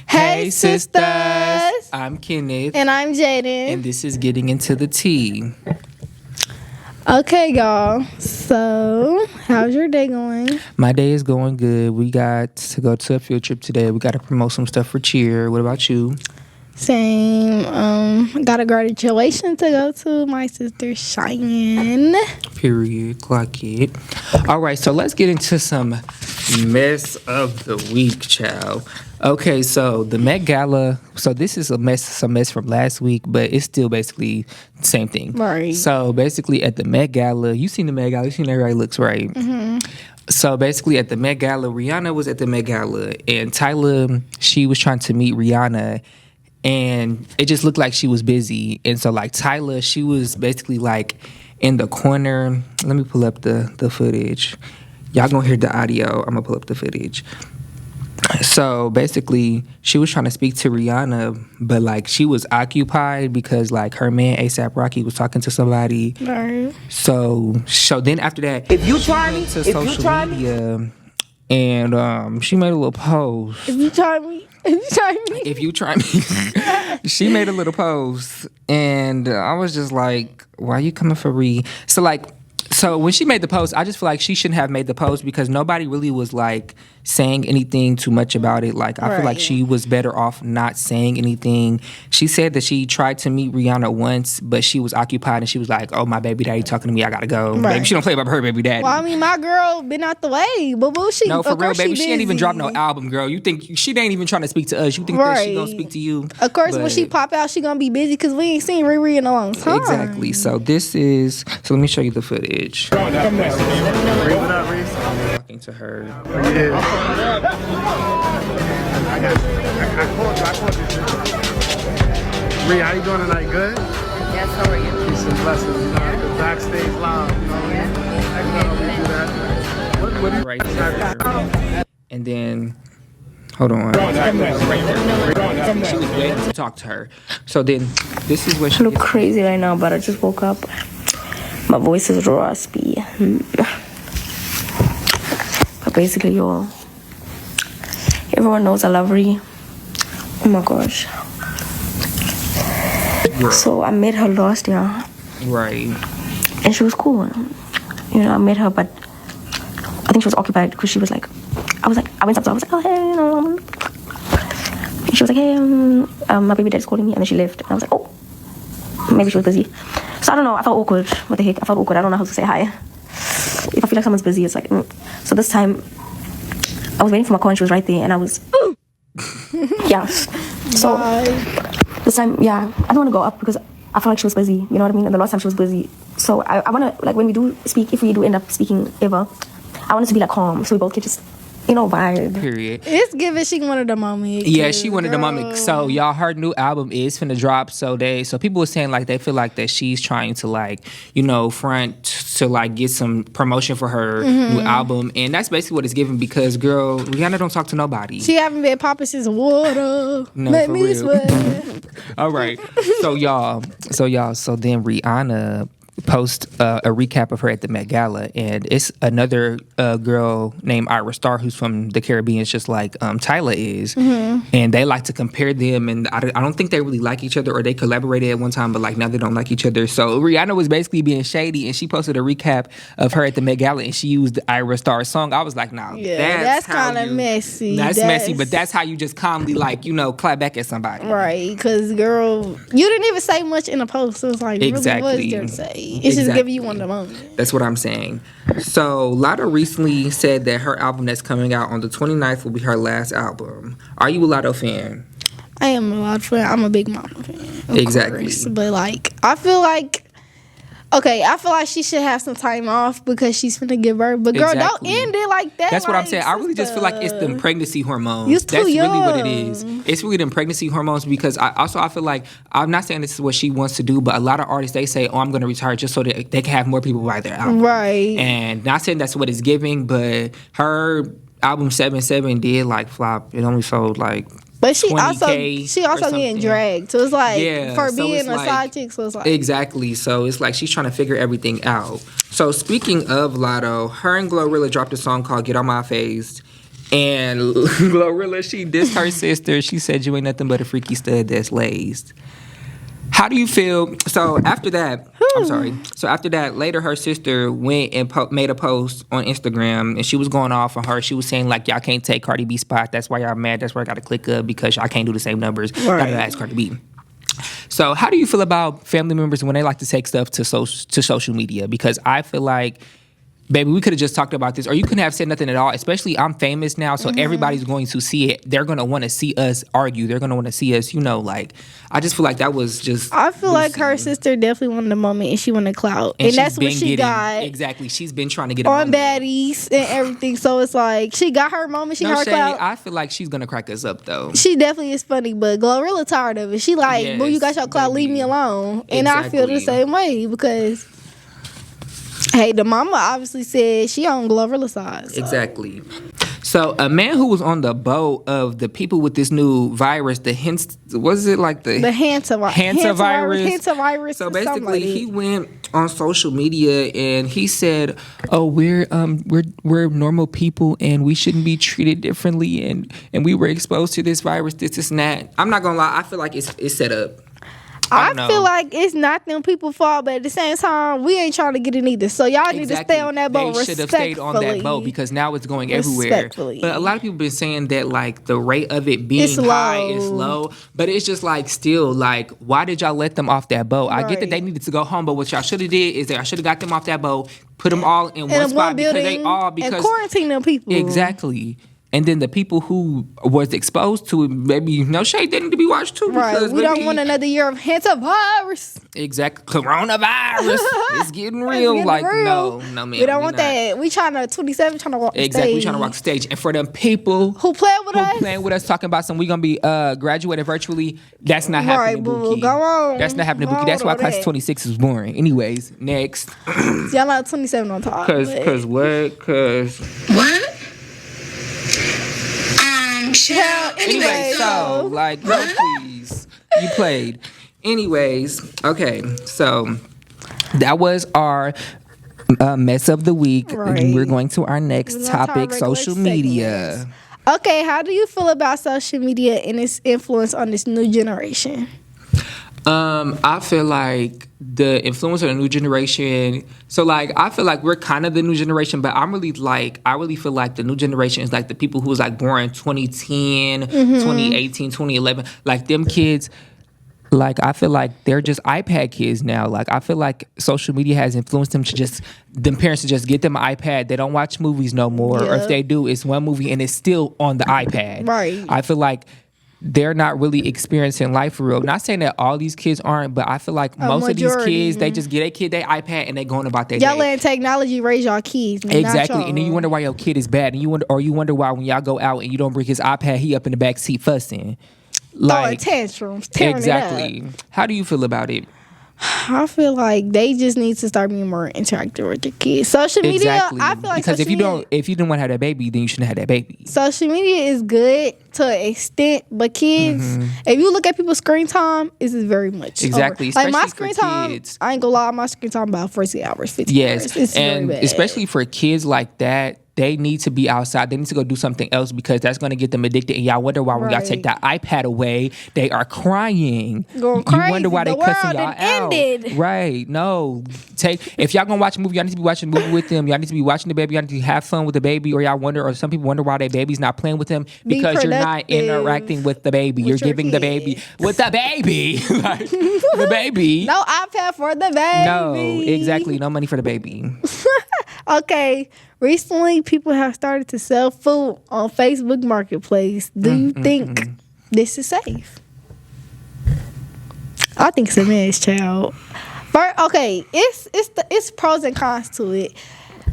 Hey, sisters. I'm Kenneth. And I'm Jaden. And this is Getting Into the Tea. Okay, y'all. So, how's your day going? My day is going good. We got to go to a field trip today. We got to promote some stuff for cheer. What about you? Same. Got a graduation to go to. My sister Cheyenne. Period. Clock it. All right, so let's get into some mess of the week, child. Okay, so the Met Gala. So this is some mess from last week, but it's still basically the same thing. Right. So basically, at the Met Gala, you seen the Met Gala. You seen everybody looks right. Mm-hmm. So basically, at the Met Gala, Rihanna was at the Met Gala, and Tyler, she was trying to meet Rihanna. And it just looked like she was busy. And so, like, Tyler, she was basically, like, in the corner. Let me pull up the footage. Y'all gonna hear the audio. I'm gonna pull up the footage. So, basically, she was trying to speak to Rihanna, but, like, she was occupied because, like, her man, A$AP Rocky, was talking to somebody. Right. So then after that, if you try me, to social media, and she made a little post. If you try me. If you try me. She made a little post, and I was just like, why are you coming for Ree? So when she made the post, I just feel like she shouldn't have made the post because nobody really was like saying anything too much about it. Like, I feel like she was better off not saying anything. She said that she tried to meet Rihanna once, but she was occupied, and she was like, oh, my baby daddy talking to me, I gotta go. Right. Baby, she don't play about her baby daddy. Well, I mean, my girl been out the way, but she? No, for real, baby, she ain't even dropped busy. no album, girl. You think she ain't even trying to speak to us? You think that she gonna speak to you? Of course, when she pop out, she gonna be busy because we ain't seen Riri in a long time. Exactly. So let me show you the footage. What up, Reese? Talking to her. Yeah. I called you. Ree, how you doing tonight? Good? Yes, how are you? Peace and blessings. You know, the backstage live. You know, we do that. What do you Right there. And then, hold on. Right there. She was waiting to talk to her. So then, this is what she I look crazy right now, but I just woke up. My voice is raspy. But basically, y'all, everyone knows I love Ree. Oh my gosh. Girl. So I met her last year. Right. And she was cool. You know, I met her, but I think she was occupied because she was like, I went up to her, I was like, oh, hey, you know. And she was like, hey, my baby dad's calling me. And then she left. And I was like, oh, maybe she was busy. So I don't know, I felt awkward. What the heck? I felt awkward. I don't know how to say hi. If I feel like someone's busy, it's like, So this time, I was waiting for my car and she was right there. And I was, yeah. So this time, yeah, I don't want to go up because I felt like she was busy. You know what I mean? And the last time she was busy. So I want to, like, when we do speak, if we do end up speaking ever, I want it to be like calm. So we both could just, vibe. Period. It's given she wanted the moment. Yeah, she wanted the moment. So y'all, her new album is finna drop. So people were saying like they feel like that she's trying to like, front to like get some promotion for her new album. And that's basically what it's giving because girl, Rihanna don't talk to nobody. She haven't been popping since water. No, Let for me real. sweat. All right. So then Rihanna post a recap of her at the Met Gala, and it's another girl named Ira Star who's from the Caribbean, just like Tyler is, and they like to compare them, and I don't think they really like each other, or they collaborated at one time, but like now they don't like each other. So Rihanna was basically being shady, and she posted a recap of her at the Met Gala, and she used the Ira Star song. I was like, nah, that's kind of messy. That's messy, but that's how you just calmly like clap back at somebody, right? Because girl, you didn't even say much in the post. So it's like, exactly. Really, what's there to say? It's just giving you one of the moment. That's what I'm saying. So Lotto recently said that her album that's coming out on the 29th will be her last album. Are you a Lotto fan? I am a Lotto fan. I'm a Big Mama fan. Exactly. Course. But like, I feel like she should have some time off because she's finna give birth. But girl, don't end it like that. That's what I'm saying. I really just feel like it's the pregnancy hormones. That's really what it is. It's really the pregnancy hormones because I feel like, I'm not saying this is what she wants to do, but a lot of artists, they say, oh, I'm going to retire just so that they can have more people buy their album. Right. And not saying that's what it's giving, but her album 7-7 did like flop. It only sold like But she also getting dragged. So it's like, for being a side chick, so it's like. Exactly. So it's like she's trying to figure everything out. So speaking of Lotto, her and Glorilla dropped a song called Get On My Face. And Glorilla, she dissed her sister. She said, "You ain't nothing but a freaky stud that's laced." How do you feel? So after that, I'm sorry. So after that, later her sister went and made a post on Instagram, and she was going off on her. She was saying like, "Y'all can't take Cardi B spot. That's why y'all mad. That's why I got to click up because y'all can't do the same numbers. Right. Gotta ask Cardi B." So how do you feel about family members when they like to take stuff to social media? Because I feel like, baby, we could have just talked about this, or you couldn't have said nothing at all. Especially, I'm famous now, so everybody's going to see it. They're going to want to see us argue. They're going to want to see us, like, I just feel like that was just. I feel like her sister definitely wanted the moment, and she wanted clout, and that's what she got. Exactly, she's been trying to get on baddies and everything. So it's like she got her moment. She got her clout. I feel like she's gonna crack us up though. She definitely is funny, but Glorilla tired of it. She like, yes, boo, you got your clout, leave me alone. And I feel the same way because. Hey, the mama obviously said she on Glorilla's side. So. Exactly. So a man who was on the boat of the people with this new virus, the hantavirus. So basically, he went on social media and he said, "Oh, we're normal people and we shouldn't be treated differently and we were exposed to this virus, this and that." I'm not gonna lie, I feel like it's set up. I feel like it's not them people's fault, but at the same time, we ain't trying to get it either. So y'all need to stay on that boat. They should have stayed on that boat because now it's going everywhere. But a lot of people been saying that like the rate of it being high is low, but it's just like still like, why did y'all let them off that boat? Right. I get that they needed to go home, but what y'all should have did is that I should have got them off that boat, put them all in one spot building, and quarantine them people. Exactly. And then the people who was exposed to it, maybe no shade, they need to be watched too. Right. We don't want another year of hantavirus. Exactly. Coronavirus. It's getting real. No, man. We don't want that. We trying to 27, trying to walk the stage. Exactly. We trying to walk the stage. And for them people who playing with us, talking about we gonna be graduated virtually, that's not happening, Bookie. Go on. That's not happening, Bookie. That's why class of 26 is boring. Anyways, next. Y'all not 27 on top. Cause what? Anyway, so like, no, please, you played. Anyways, okay, so that was our mess of the week. Right. We're going to our next topic: social media. Okay, how do you feel about social media and its influence on this new generation? I feel like the influence of the new generation. So like, I feel like we're kind of the new generation, but I really feel like the new generation is like the people who was like born 2010, 2018, 2011. Like them kids, like I feel like they're just iPad kids now. Like I feel like social media has influenced them parents to just get them an iPad. They don't watch movies no more. Or if they do, it's one movie and it's still on the iPad. Right. I feel like they're not really experiencing life for real. Not saying that all these kids aren't, but I feel like most of these kids, they just get a kid their iPad and they going about their day. Y'all letting technology raise y'all kids. Exactly. And then you wonder why your kid is bad. And you wonder why when y'all go out and you don't bring his iPad, he up in the back seat fussing. Like tantrums. Exactly. It up. How do you feel about it? I feel like they just need to start being more interactive with their kids. Social media, I feel like because if you didn't want to have that baby, then you shouldn't have that baby. Social media is good to an extent, but kids, if you look at people's screen time, it's very much exactly. Like my screen time, kids. I ain't gonna lie, my screen time about 40 hours, 50 hours. It's and very bad. Especially for kids like that. They need to be outside. They need to go do something else because that's going to get them addicted. And y'all wonder why when y'all take that iPad away, they are crying. Going crazy. You wonder why they cussing y'all out. Ended. Right. No. If y'all going to watch a movie, y'all need to be watching a movie with them. Y'all need to be watching the baby. Y'all need to have fun with the baby. Or some people wonder why their baby's not playing with them because you're not interacting with the baby. You're giving the baby with the baby. Like, the baby. No iPad for the baby. No, exactly. No money for the baby. Okay. Recently, people have started to sell food on Facebook Marketplace. Do you think this is safe? I think it's a mess, child. Okay, it's pros and cons to it.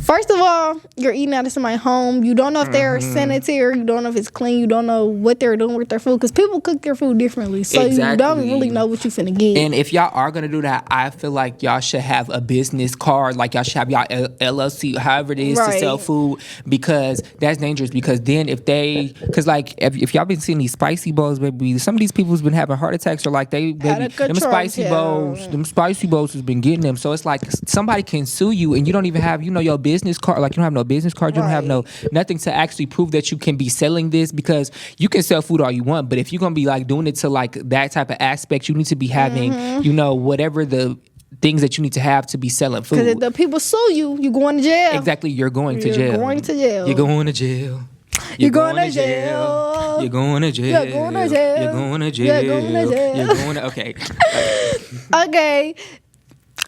First of all, you're eating out of somebody's home. You don't know if they're sanitary. You don't know if it's clean. You don't know what they're doing with their food because people cook their food differently. So you don't really know what you're finna get. And if y'all are gonna do that, I feel like y'all should have a business card. Like y'all should have y'all LLC, however it is, to sell food because that's dangerous. Because then if y'all been seeing these spicy bowls, baby, some of these people's been having heart attacks or like them spicy bowls has been getting them. So it's like somebody can sue you and you don't even have your business business card, like you don't have no business card, you don't have no nothing to actually prove that you can be selling this, because you can sell food all you want, but if you're gonna be like doing it to like that type of aspect, you need to be having, you know, whatever the things that you need to have to be selling food. Because if the people sue you, you going to jail. Exactly, you're going to jail. You're going to jail. You're going to jail. You're going to jail. You're going to jail. You're going to jail. You're going to jail. You're going to jail. You're going to, okay. Okay.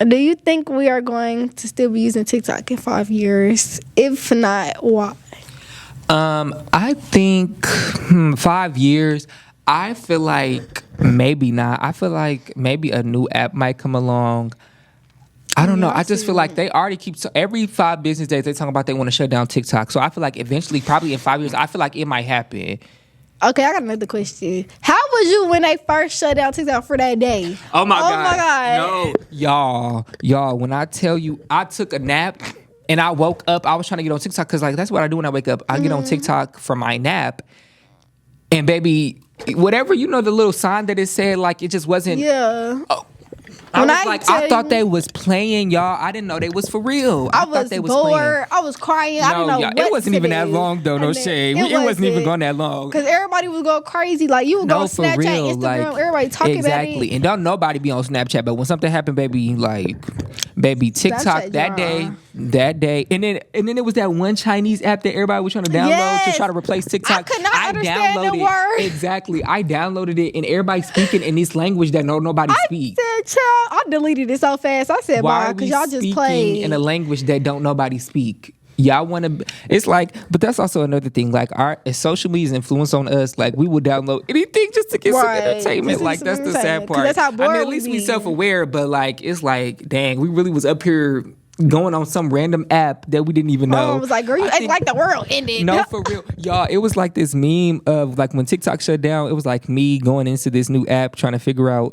Do you think we are going to still be using TikTok in 5 years? If not, why? I think 5 years. I feel like maybe not. I feel like maybe a new app might come along. I don't know. I just feel like they already keep every 5 business days they talk about they want to shut down TikTok. So I feel like eventually, probably in 5 years, I feel like it might happen. Okay, I got another question. How was you when they first shut down TikTok for that day? Oh my God. No, y'all. When I tell you, I took a nap and I woke up. I was trying to get on TikTok because like that's what I do when I wake up. I get on TikTok for my nap, and baby, whatever, you know, the little sign that it said, like it just wasn't. Yeah. Oh, I thought they was playing, y'all. I didn't know they was for real. I thought they was bored. Playing. I was crying. I didn't know what it wasn't even that long though. No shade. It wasn't even going that long. Because everybody was going crazy. Like you would go on Snapchat, real, Instagram, like, everybody talking about it. Exactly. And don't nobody be on Snapchat. But when something happened, baby, TikTok that day, and then it was that one Chinese app that everybody was trying to download to try to replace TikTok. I could not understand the word. Exactly. I downloaded it and everybody speaking in this language that nobody speaks. I said, child, I deleted it so fast. I said, bye, because y'all just played in a language that don't nobody speak. Y'all want to, it's like, but that's also another thing. Like as social media's influence on us, like we would download anything just to get some entertainment. Like that's the sad part. That's how bored at least we self-aware, but like it's like, dang, we really was up here going on some random app that we didn't even know. I was like, girl, you act like the world ended. No, for real. Y'all, it was like this meme of like when TikTok shut down, it was like me going into this new app trying to figure out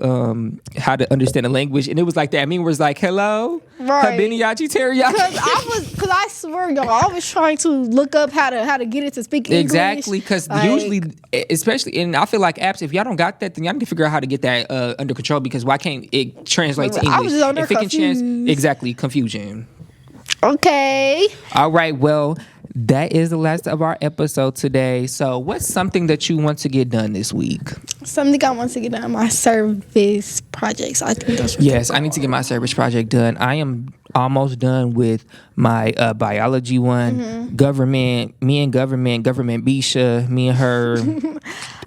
how to understand the language. And it was like that meme was like, hello? Right. Habiniyachi teriyaki. Because I swear, y'all, I was trying to look up how to get it to speak English. Exactly, because usually, especially, and I feel like apps, if y'all don't got that, then y'all need to figure out how to get that under control, because why can't it translate to English? I was just on there confused. Exactly, confusion. Okay. All right, well, that is the last of our episode today. So what's something that you want to get done this week? Something I want to get done, my service projects. I think that's yes, I need to get my service project done. I am almost done with my biology one. Government Bisha, me and her,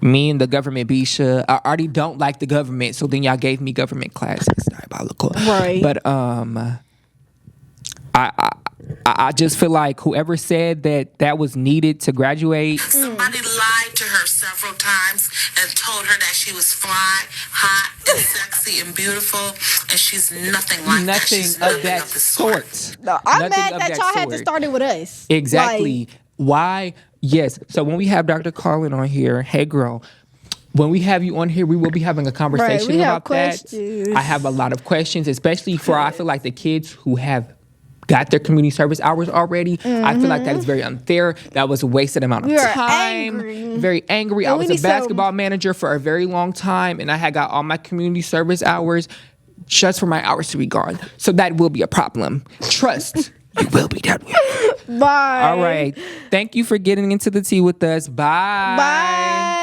me and the government Bisha. I already don't like the government, so then y'all gave me government classes. Diabolical. Right. But I just feel like whoever said that was needed to graduate. Somebody lied to her several times and told her that she was fly, hot, and sexy and beautiful, and she's nothing like that. She's nothing of that sort. No, I'm mad that y'all had to start it with us. Exactly. Why? Yes. So when we have Dr. Carlin on here, hey girl, when we have you on here, we will be having a conversation about that. I have a lot of questions, especially for I feel like the kids who have got their community service hours already. I feel like that is very unfair. That was a wasted amount of time. Very angry. I was a basketball manager for a very long time, and I had got all my community service hours just for my hours to be gone. So that will be a problem. Trust. You will be done with. Bye. All right. Thank you for getting into the tea with us. Bye. Bye.